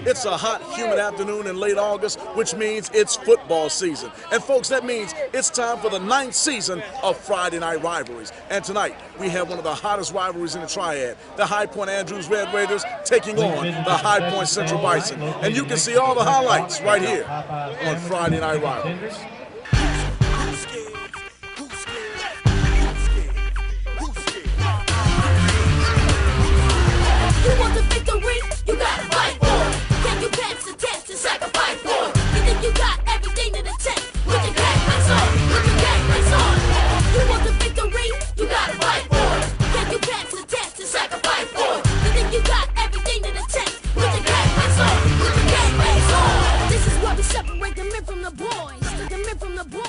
It's a hot, humid afternoon in late August, which means it's football season. And folks, that means it's time for the 9th season of Friday Night Rivalries. And tonight, we have one of the hottest rivalries in the Triad, the High Point Andrews Red Raiders taking on the High Point Central Bison. And you can see all the highlights right here on Friday Night Rivalries. You want the victory? You gotta fight for it. Can you pass the test and sacrifice for it? You think you got everything to the test? Put your gang face on. Put your gang face on. You want the victory? You gotta fight for it. Can you pass the test and sacrifice for it? You think you got everything to the test? Put your gang face on. Put your gang face on. This is where we separate the men from the boys. The men from the boys.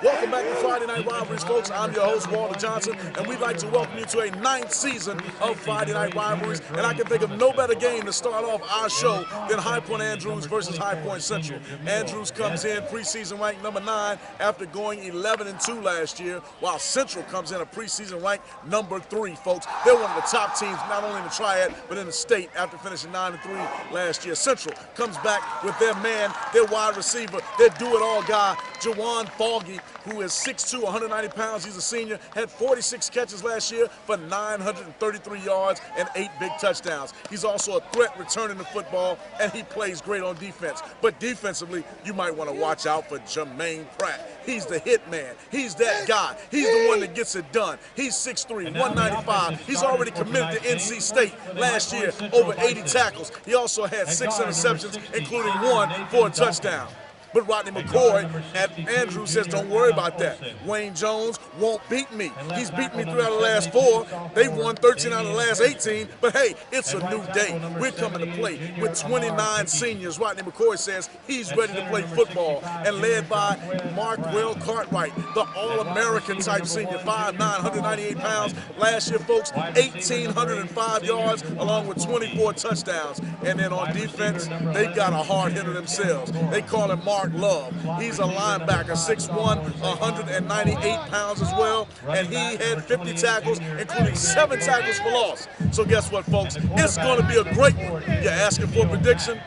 Welcome back to Friday Night Rivalries, folks. I'm your host, Walter Johnson, and we'd like to welcome you to a 9th season of Friday Night Rivalries. And I can think of no better game to start off our show than High Point Andrews versus High Point Central. Andrews comes in preseason ranked number 9 after going 11-2 last year, while Central comes in a preseason ranked number 3, folks. They're one of the top teams, not only in the Triad, but in the state after finishing 9-3 last year. Central comes back with their man, their wide receiver, their do-it-all guy, Jawan Foggy, who is 6'2", 190 pounds. He's a senior, had 46 catches last year for 933 yards and 8 big touchdowns. He's also a threat returning the football, and he plays great on defense. But defensively, you might want to watch out for Jermaine Pratt. He's the hit man. He's that guy. He's the one that gets it done. He's 6'3", 195. He's already committed to NC State last year, over 80 tackles. He also had 6 interceptions, including 1 for a touchdown. But Rodney McCoy at Andrews says, don't worry about that. Wayne Jones won't beat me. He's beaten me 3 out of the last 4. They've won 13 out of the last 18. But hey, it's a new day. We're coming to play with 29 seniors. Rodney McCoy says he's ready to play football, and led by Markwell Cartwright, the All-American type senior, 5'9", 198 pounds. Last year, folks, 1,805 yards along with 24 touchdowns. And then on defense, they got a hard hitter themselves. They call him Mark Love. He's a linebacker, 6'1", 198 pounds as well, and he had 50 tackles, including 7 tackles for loss. So guess what, folks? It's going to be a great one. You're asking for a prediction?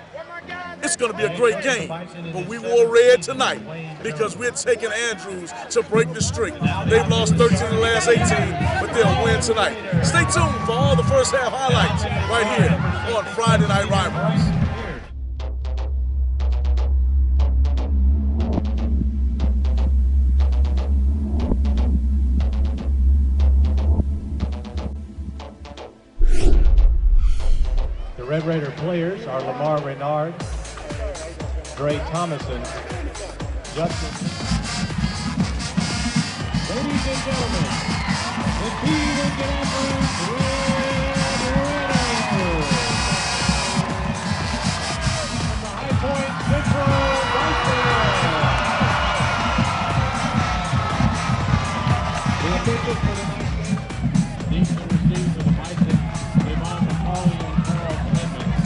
It's going to be a great game, but we wore red tonight because we're taking Andrews to break the streak. They've lost 13 of the last 18, but they'll win tonight. Stay tuned for all the first half highlights right here on Friday Night Rivalries. The Red Raider players are Lamar Renard, Dre Thomason, Justin. Ladies and gentlemen, the Cleveland Cavaliers Red Raiders. The High Point Central Bison. The officials for the night. These are received for the Bison. Devon McCauley and Charles Edmonds.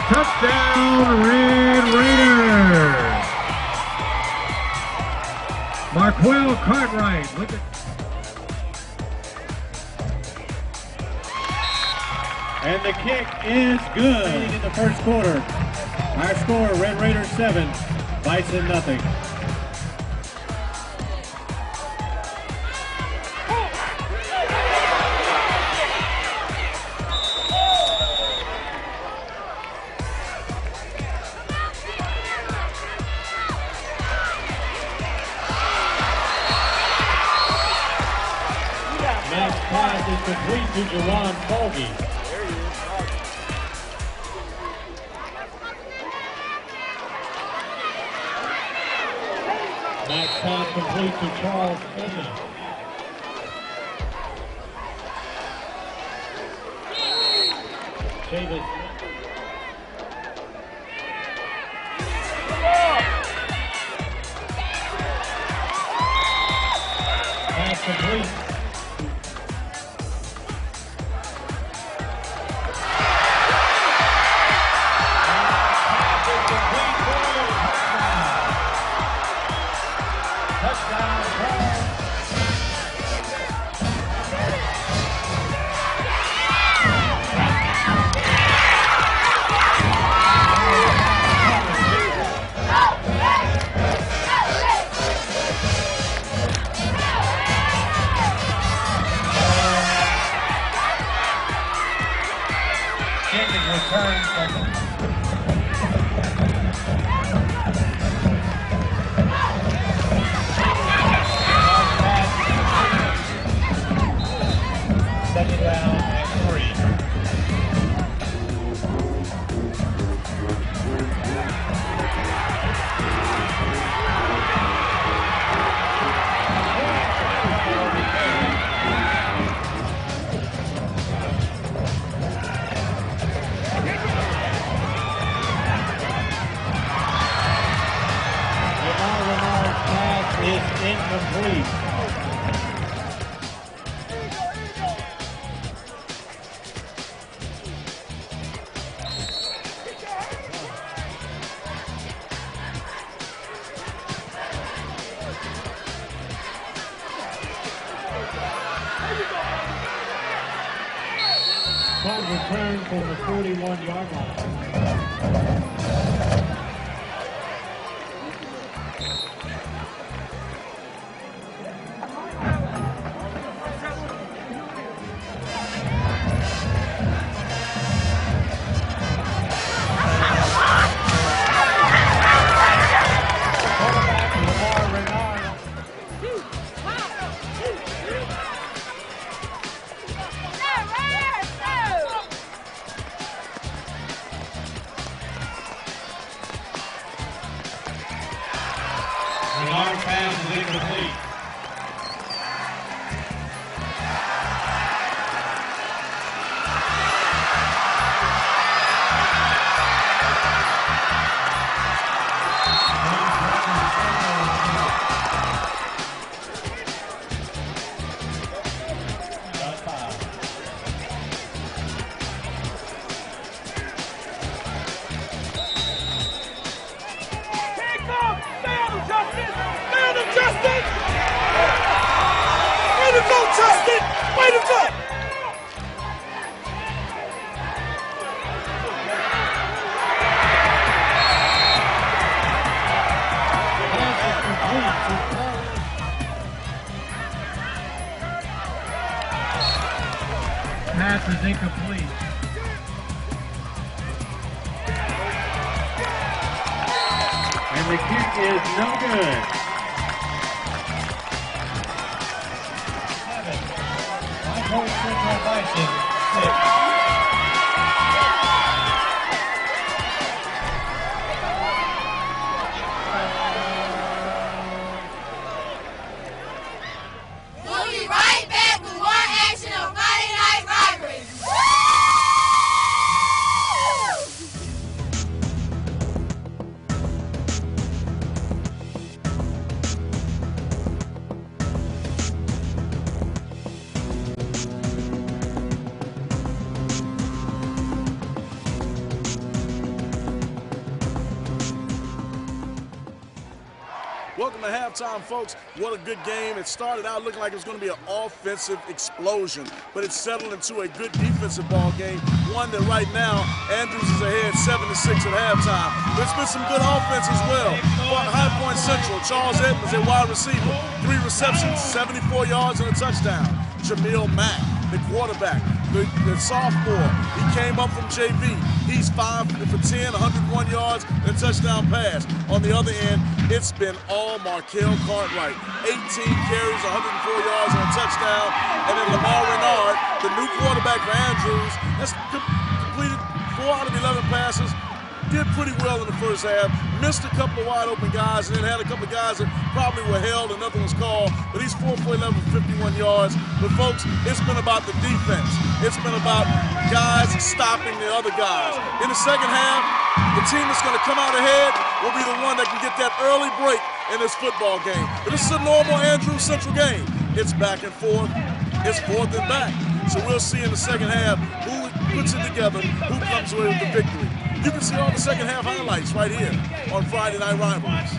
Touchdown, Red Raiders! Markwell Cartwright with it. And the kick is good in the first quarter. Our score, Red Raiders 7, Bison nothing. is complete to Jawan Foggy. Match pass complete to Charles Finley. Davis. Pass complete. Second down and 3. Lamar's pass is incomplete. Punt return from the 41-yard line. Renard pass is incomplete. Way to go! Pass is incomplete. And the kick is no good. We'll be right back with more action on Friday Night Rivalry. Welcome to halftime, folks. What a good game. It started out looking like it was going to be an offensive explosion, but it settled into a good defensive ball game, one that right now Andrews is ahead 7-6 at halftime. But it's been some good offense as well. For High Point Central, Charles Edmonds, a wide receiver, 3 receptions, 74 yards and a touchdown. Jameel Mack, the quarterback, the sophomore. He came up from JV. He's 5 for 10, 101 yards, and a touchdown pass. On the other end, it's been all Markel Cartwright. 18 carries, 104 yards, and a touchdown. And then Lamar Renard, the new quarterback for Andrews, has completed 4 out of 11 passes. Did pretty well in the first half, missed a couple of wide open guys, and then had a couple of guys that probably were held and nothing was called, but he's 4 for 11 for 51 yards. But folks, it's been about the defense. It's been about guys stopping the other guys. In the second half, the team that's going to come out ahead will be the one that can get that early break in this football game. But this is a normal Andrews Central game. It's back and forth. It's forth and back. So we'll see in the second half who puts it together, who comes away with the victory. You can see all the second half highlights right here on Friday Night Rivalries.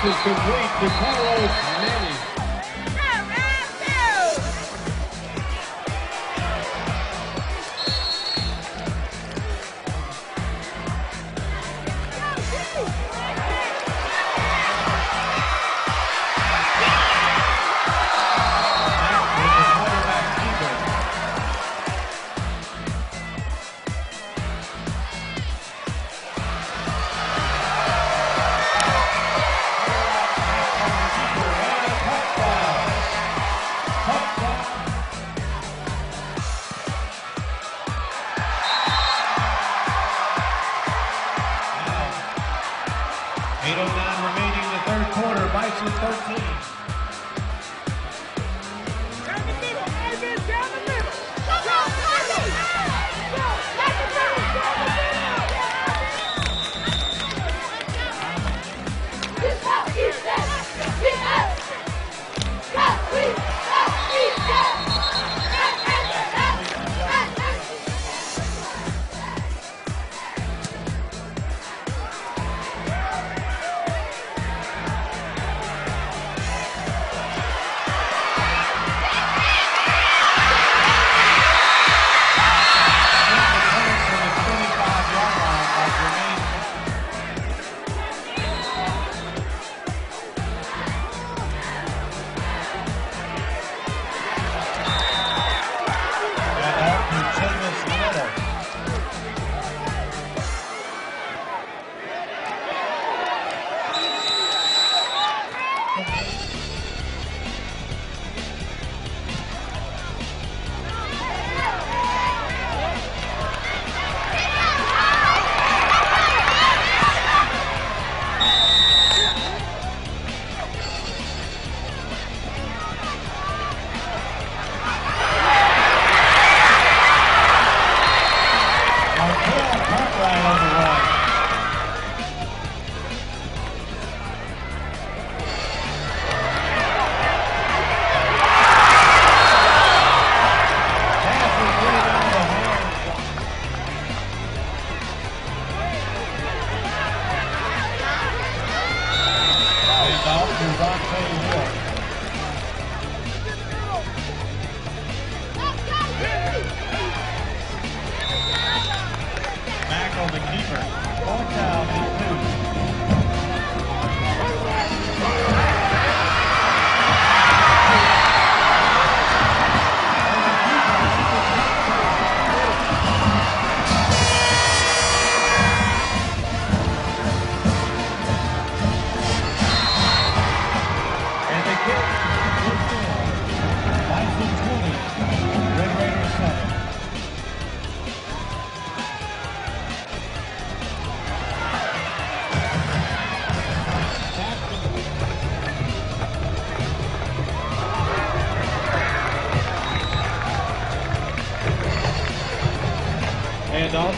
Is complete to Carlos Manning.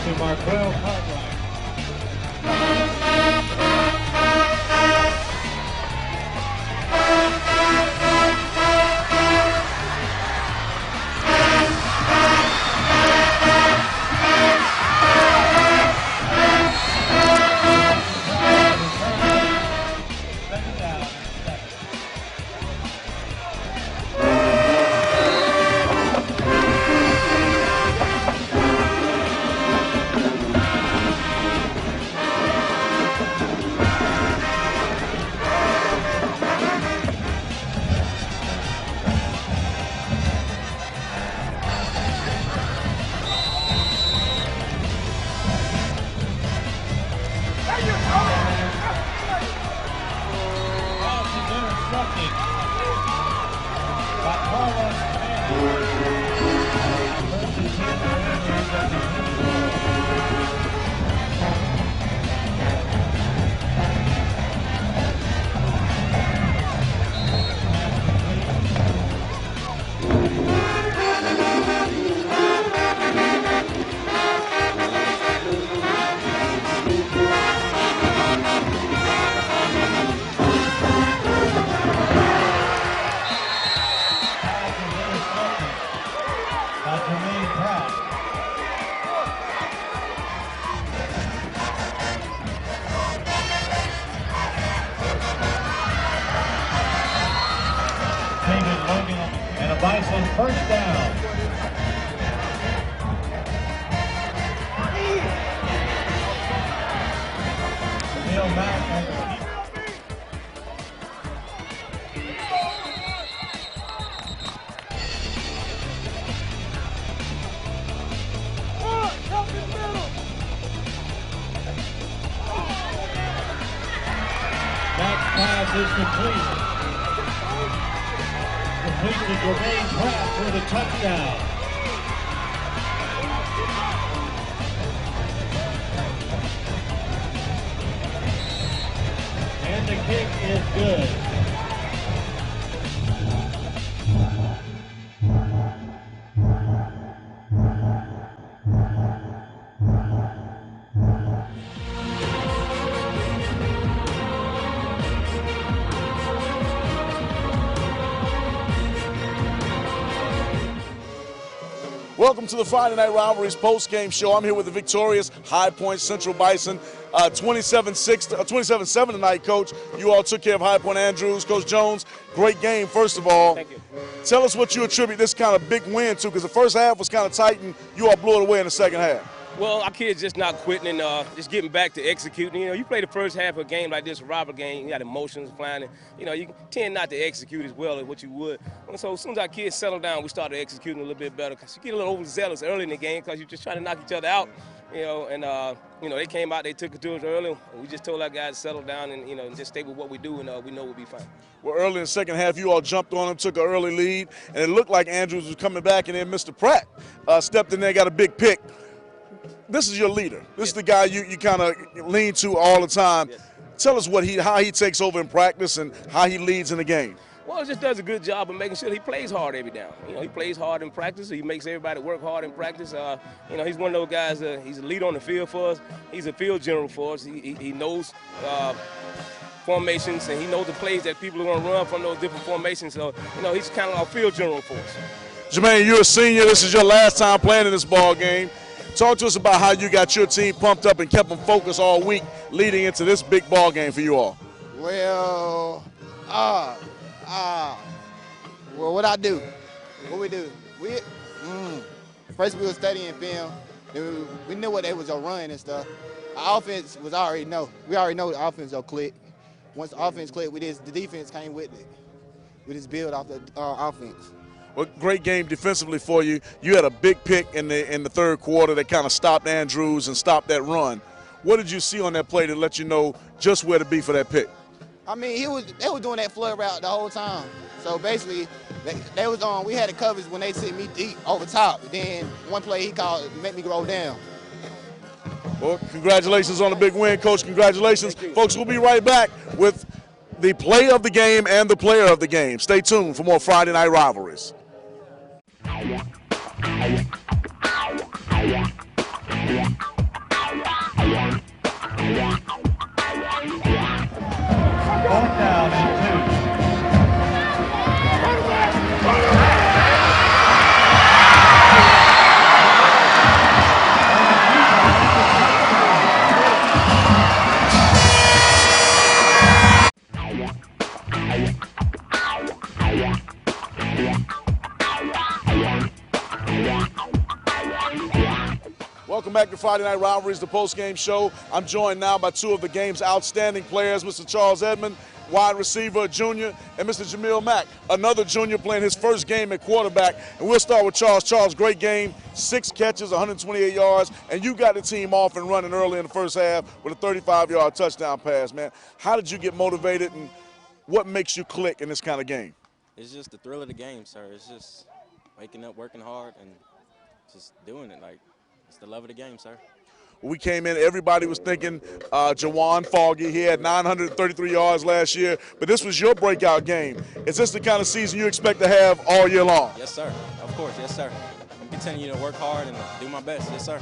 to Marquel Cartwright. And a Bison first down. Neil Mack. That pass is complete. Complete to Jermaine Pratt for the touchdown. And the kick is good. Welcome to the Friday Night Rivalries post-game show. I'm here with the victorious High Point Central Bison, 27-7 tonight, Coach. You all took care of High Point Andrews. Coach Jones, great game, first of all. Thank you. Tell us what you attribute this kind of big win to, because the first half was kind of tight and you all blew it away in the second half. Well, our kids just not quitting and just getting back to executing. You know, you play the first half of a game like this, a rival game, you got emotions flying, and, you know, you tend not to execute as well as what you would. And so as soon as our kids settle down, we started executing a little bit better, because you get a little overzealous early in the game because you're just trying to knock each other out, you know, and, you know, they came out, they took it to us early, and we just told our guys to settle down and, you know, just stay with what we do, and we know we'll be fine. Well, early in the second half, you all jumped on them, took an early lead, and it looked like Andrews was coming back, and then Mr. Pratt stepped in there, got a big pick. This is your leader. This is the guy you kind of lean to all the time. Yes. Tell us how he takes over in practice and how he leads in the game. Well, he just does a good job of making sure he plays hard every down. You know, he plays hard in practice. He makes everybody work hard in practice. You know, he's one of those guys. He's a leader on the field for us. He's a field general for us. He knows formations, and he knows the plays that people are going to run from those different formations. So, you know, he's kind of our field general for us. Jermaine, you're a senior. This is your last time playing in this ball game. Talk to us about how you got your team pumped up and kept them focused all week leading into this big ball game for you all. Well, what I do? What we do? First we were studying film. Then we knew what they was gonna run and stuff. Our offense was already know. We already know the offense will click. Once the offense clicked, the defense came with it. We just build off the offense. Well, great game defensively for you. You had a big pick in the third quarter that kind of stopped Andrews and stopped that run. What did you see on that play to let you know just where to be for that pick? I mean, they were doing that flood route the whole time. So basically, they was on. We had the coverage when they sent me deep over top. Then one play he called make me roll down. Well, congratulations on the big win, Coach. Congratulations, folks. We'll be right back with the play of the game and the player of the game. Stay tuned for more Friday Night Rivalries. Yeah. Fourth down and 2. Welcome back to Friday Night Rivalries, the post-game show. I'm joined now by two of the game's outstanding players, Mr. Charles Edmond, wide receiver, junior, and Mr. Jamil Mack, another junior playing his first game at quarterback. And we'll start with Charles. Charles, great game, 6 catches, 128 yards, and you got the team off and running early in the first half with a 35-yard touchdown pass, man. How did you get motivated, and what makes you click in this kind of game? It's just the thrill of the game, sir. It's just waking up, working hard, and just doing it. Like, it's the love of the game, sir. We came in, everybody was thinking Jawan Foggy. He had 933 yards last year, but this was your breakout game. Is this the kind of season you expect to have all year long? Yes, sir. Of course, yes, sir. I'm continuing to work hard and do my best, yes, sir.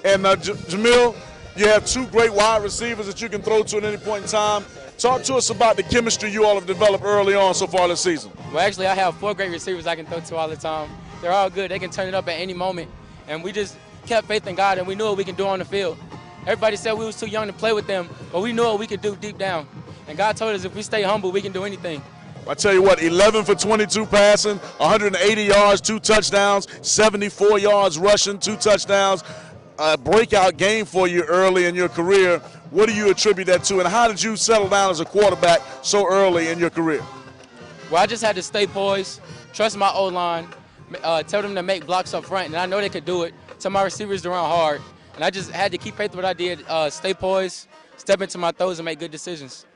And Jamil, you have 2 great wide receivers that you can throw to at any point in time. Talk to us about the chemistry you all have developed early on so far this season. Well, actually, I have 4 great receivers I can throw to all the time. They're all good. They can turn it up at any moment. And we just kept faith in God, and we knew what we can do on the field. Everybody said we was too young to play with them, but we knew what we could do deep down. And God told us if we stay humble, we can do anything. I tell you what, 11 for 22 passing, 180 yards, 2 touchdowns, 74 yards rushing, 2 touchdowns. A breakout game for you early in your career. What do you attribute that to, and how did you settle down as a quarterback so early in your career? Well, I just had to stay poised, trust my O-line, tell them to make blocks up front, and I know they could do it. Tell my receivers to run hard, and I just had to keep faith with what I did, stay poised, step into my throws, and make good decisions.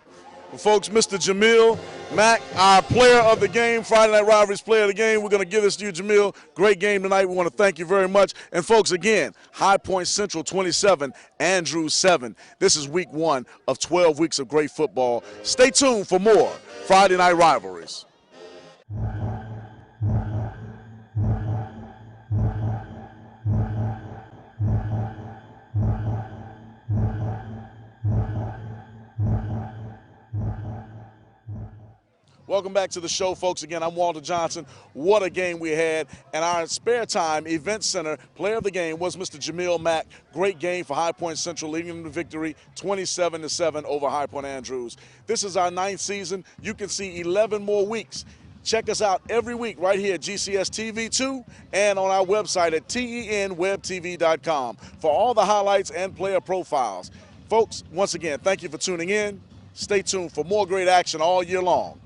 Well, folks, Mr. Jamil Mack, our player of the game, Friday Night Rivalries player of the game. We're going to give this to you, Jamil. Great game tonight. We want to thank you very much. And, folks, again, High Point Central 27, Andrews 7. This is week 1 of 12 weeks of great football. Stay tuned for more Friday Night Rivalries. Welcome back to the show, folks. Again, I'm Walter Johnson. What a game we had. And our spare time event center player of the game was Mr. Jamil Mack. Great game for High Point Central, leading them to victory 27-7 over High Point Andrews. This is our 9th season. You can see 11 more weeks. Check us out every week right here at GCS TV 2 and on our website at tenwebtv.com for all the highlights and player profiles. Folks, once again, thank you for tuning in. Stay tuned for more great action all year long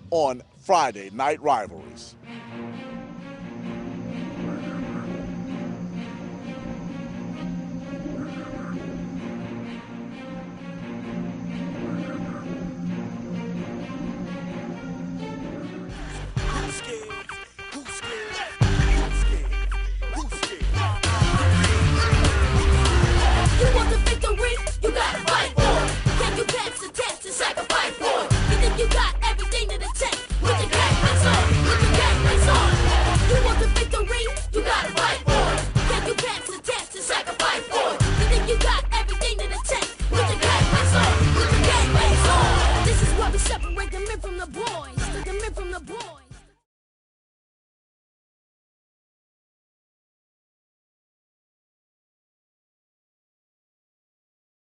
on Friday Night Rivalries.